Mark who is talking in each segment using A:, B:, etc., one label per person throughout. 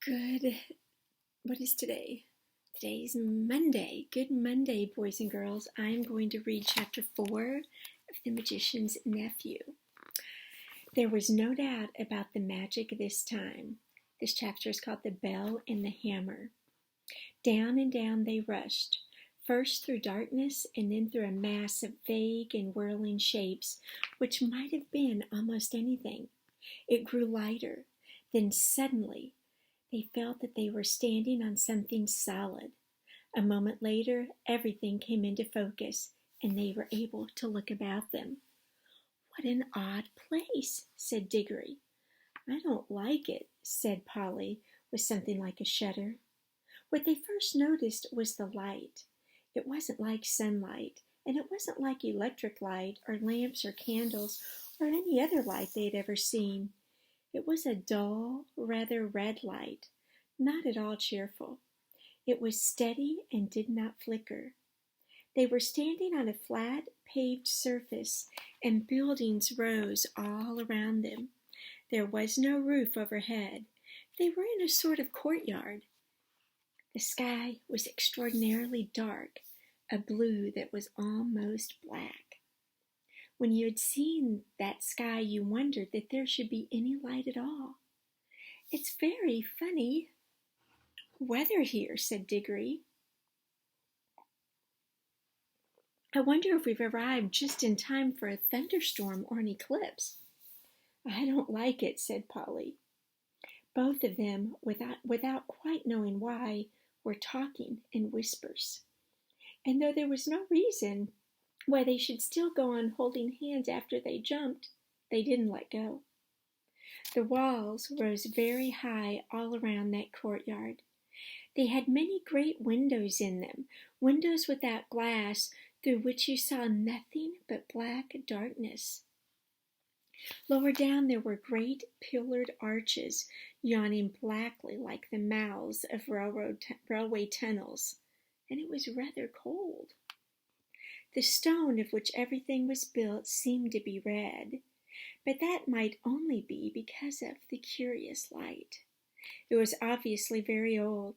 A: Good. What is today? Today's Monday. Good Monday, boys and girls. I'm going to read chapter 4 of The Magician's Nephew. There was no doubt about the magic this time. This chapter is called The Bell and the Hammer. Down and down they rushed, first through darkness and then through a mass of vague and whirling shapes, which might have been almost anything. It grew lighter. Then suddenly, they felt that they were standing on something solid. A moment later, everything came into focus, and they were able to look about them. "What an odd place," said Digory. "I don't like it," said Polly, with something like a shudder. What they first noticed was the light. It wasn't like sunlight, and it wasn't like electric light or lamps or candles or any other light they had ever seen. It was a dull, rather red light, not at all cheerful. It was steady and did not flicker. They were standing on a flat, paved surface, and buildings rose all around them. There was no roof overhead. They were in a sort of courtyard. The sky was extraordinarily dark, a blue that was almost black. When you had seen that sky, you wondered that there should be any light at all. "It's very funny weather here," said Digory. "I wonder if we've arrived just in time for a thunderstorm or an eclipse." "I don't like it," said Polly. Both of them, without quite knowing why, were talking in whispers. And though there was no reason why they should still go on holding hands after they jumped, they didn't let go. The walls rose very high all around that courtyard. They had many great windows in them, windows without glass, through which you saw nothing but black darkness. Lower down there were great pillared arches, yawning blackly like the mouths of railway tunnels, and it was rather cold. The stone of which everything was built seemed to be red, but that might only be because of the curious light. It was obviously very old.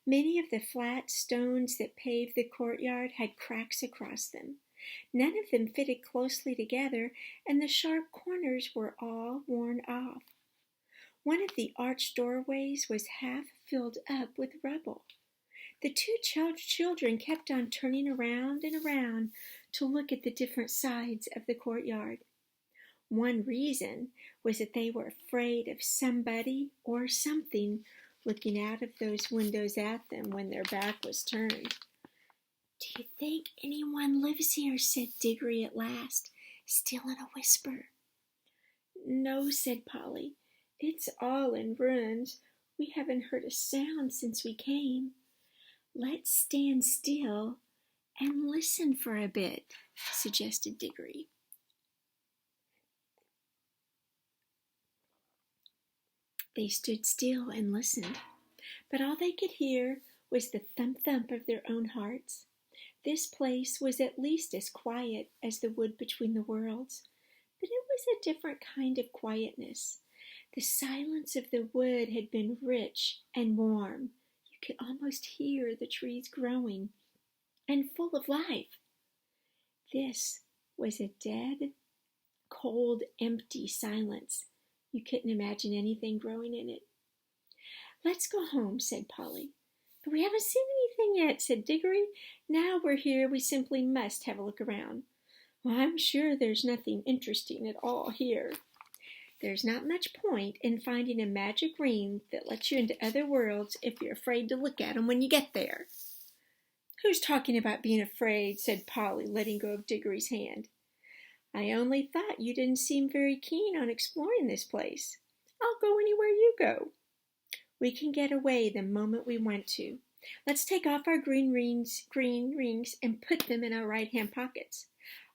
A: Many of the flat stones that paved the courtyard had cracks across them. None of them fitted closely together, and the sharp corners were all worn off. One of the arched doorways was half filled up with rubble. The two children kept on turning around and around to look at the different sides of the courtyard. One reason was that they were afraid of somebody or something looking out of those windows at them when their back was turned. "Do you think anyone lives here?" said Digory at last, still in a whisper. "No," said Polly. "It's all in ruins. We haven't heard a sound since we came." "Let's stand still and listen for a bit," suggested Digory. They stood still and listened, but all they could hear was the thump-thump of their own hearts. This place was at least as quiet as the wood between the worlds, but it was a different kind of quietness. The silence of the wood had been rich and warm. You could almost hear the trees growing and full of life. This was a dead, cold, empty silence. You couldn't imagine anything growing in it. "Let's go home," said Polly. "But we haven't seen anything yet," said Digory. "Now we're here, we simply must have a look around." "Well, I'm sure there's nothing interesting at all here." "There's not much point in finding a magic ring that lets you into other worlds if you're afraid to look at them when you get there." "Who's talking about being afraid?" said Polly, letting go of Digory's hand. "I only thought you didn't seem very keen on exploring this place." "I'll go anywhere you go." "We can get away the moment we want to. Let's take off our green rings and put them in our right-hand pockets.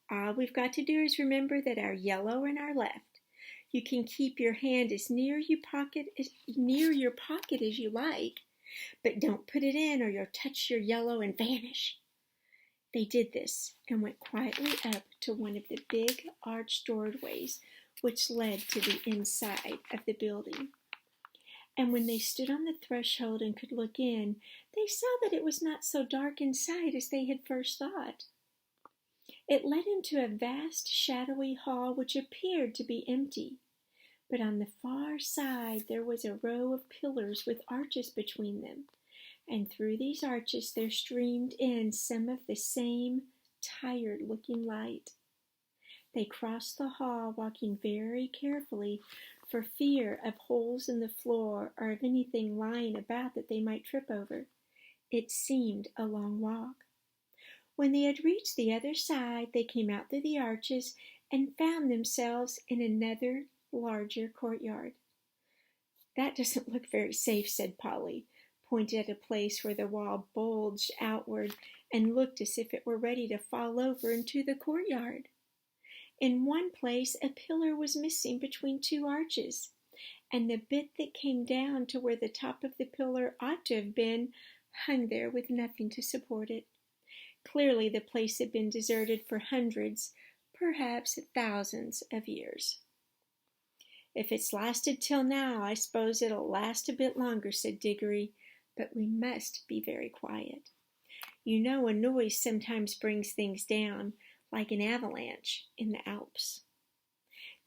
A: All we've got to do is remember that our yellow are in our left. You can keep your hand as near your pocket as you like, but don't put it in or you'll touch your yellow and vanish." They did this and went quietly up to one of the big arched doorways which led to the inside of the building. And when they stood on the threshold and could look in, they saw that it was not so dark inside as they had first thought. It led into a vast, shadowy hall which appeared to be empty. But on the far side there was a row of pillars with arches between them, and through these arches there streamed in some of the same tired-looking light. They crossed the hall, walking very carefully for fear of holes in the floor or of anything lying about that they might trip over. It seemed a long walk. When they had reached the other side, they came out through the arches and found themselves in another larger courtyard. "That doesn't look very safe," said Polly, pointing at a place where the wall bulged outward and looked as if it were ready to fall over into the courtyard. In one place a pillar was missing between two arches, and the bit that came down to where the top of the pillar ought to have been hung there with nothing to support it. Clearly the place had been deserted for hundreds, perhaps thousands of years. "If it's lasted till now, I suppose it'll last a bit longer," said Digory, "but we must be very quiet. You know a noise sometimes brings things down, like an avalanche in the Alps."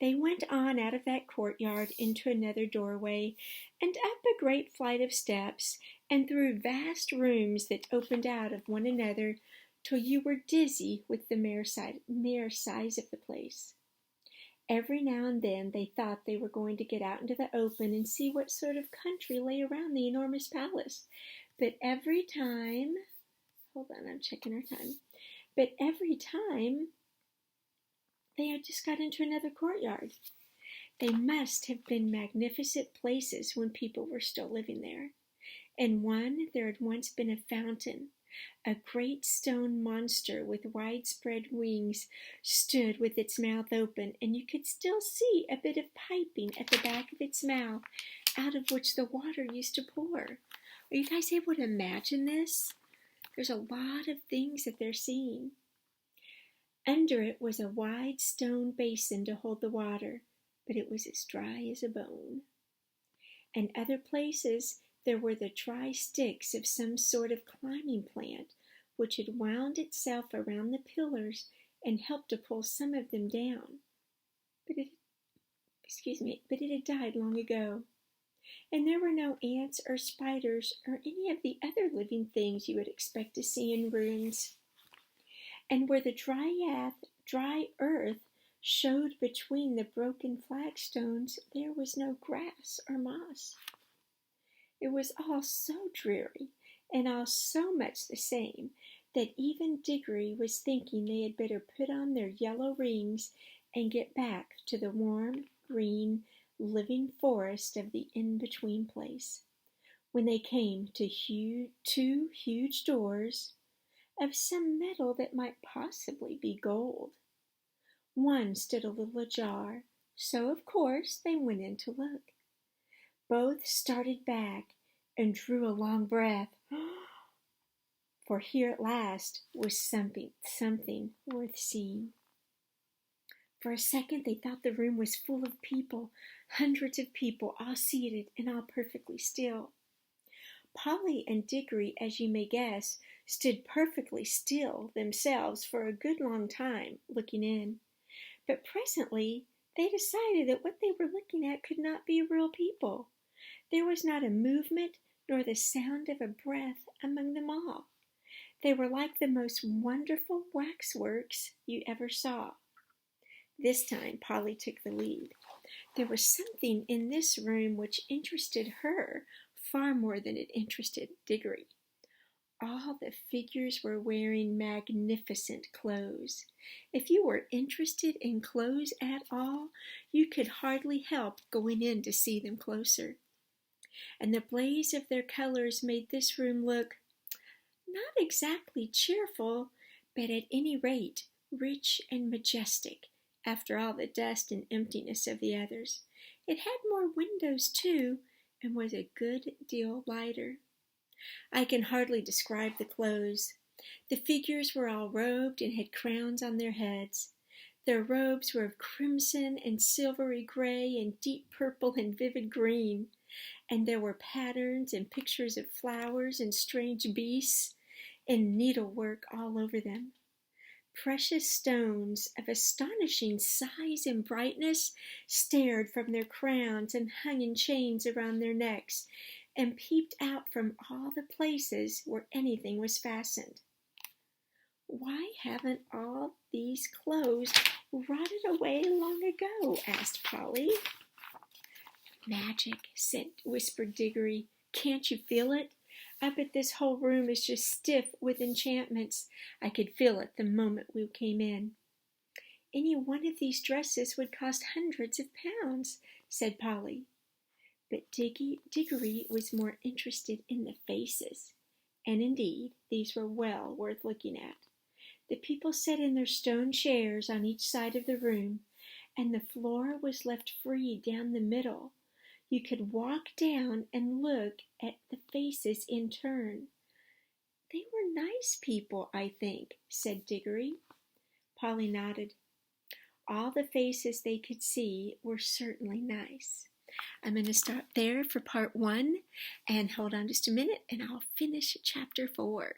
A: They went on out of that courtyard into another doorway, and up a great flight of steps, and through vast rooms that opened out of one another till you were dizzy with the mere size of the place. Every now and then they thought they were going to get out into the open and see what sort of country lay around the enormous palace. But every time, I'm checking our time. But every time they had just got into another courtyard. They must have been magnificent places when people were still living there. In one there had once been a fountain. A great stone monster with widespread wings stood with its mouth open, and you could still see a bit of piping at the back of its mouth, out of which the water used to pour. Are you guys able to imagine this? There's a lot of things that they're seeing. Under it was a wide stone basin to hold the water, but it was as dry as a bone. In other places there were the dry sticks of some sort of climbing plant, which had wound itself around the pillars and helped to pull some of them down. But it had died long ago. And there were no ants or spiders or any of the other living things you would expect to see in ruins. And where the dry earth showed between the broken flagstones, there was no grass or moss. It was all so dreary and all so much the same that even Digory was thinking they had better put on their yellow rings and get back to the warm, green, living forest of the in-between place, when they came to two huge doors of some metal that might possibly be gold. One stood a little ajar, so of course they went in to look. Both started back and drew a long breath, for here at last was something worth seeing. For a second they thought the room was full of people, hundreds of people, all seated and all perfectly still. Polly and Digory, as you may guess, stood perfectly still themselves for a good long time, looking in. But presently they decided that what they were looking at could not be real people. There was not a movement nor the sound of a breath among them all. They were like the most wonderful waxworks you ever saw. This time Polly took the lead. There was something in this room which interested her far more than it interested Digory. All the figures were wearing magnificent clothes. If you were interested in clothes at all, you could hardly help going in to see them closer. And the blaze of their colors made this room look not exactly cheerful, but at any rate rich and majestic, after all the dust and emptiness of the others. It had more windows, too, and was a good deal lighter. I can hardly describe the clothes. The figures were all robed and had crowns on their heads. Their robes were of crimson and silvery gray and deep purple and vivid green, and there were patterns and pictures of flowers and strange beasts and needlework all over them. Precious stones of astonishing size and brightness stared from their crowns and hung in chains around their necks and peeped out from all the places where anything was fastened. "Why haven't all these clothes rotted away long ago?" asked Polly. "Magic," whispered Digory. "Can't you feel it? I bet this whole room is just stiff with enchantments. I could feel it the moment we came in." "Any one of these dresses would cost hundreds of pounds," said Polly. But Digory was more interested in the faces, and indeed these were well worth looking at. The people sat in their stone chairs on each side of the room, and the floor was left free down the middle. You could walk down and look at the faces in turn. "They were nice people, I think," said Digory. Polly nodded. All the faces they could see were certainly nice. I'm going to stop there for part 1, and hold on just a minute and I'll finish chapter 4.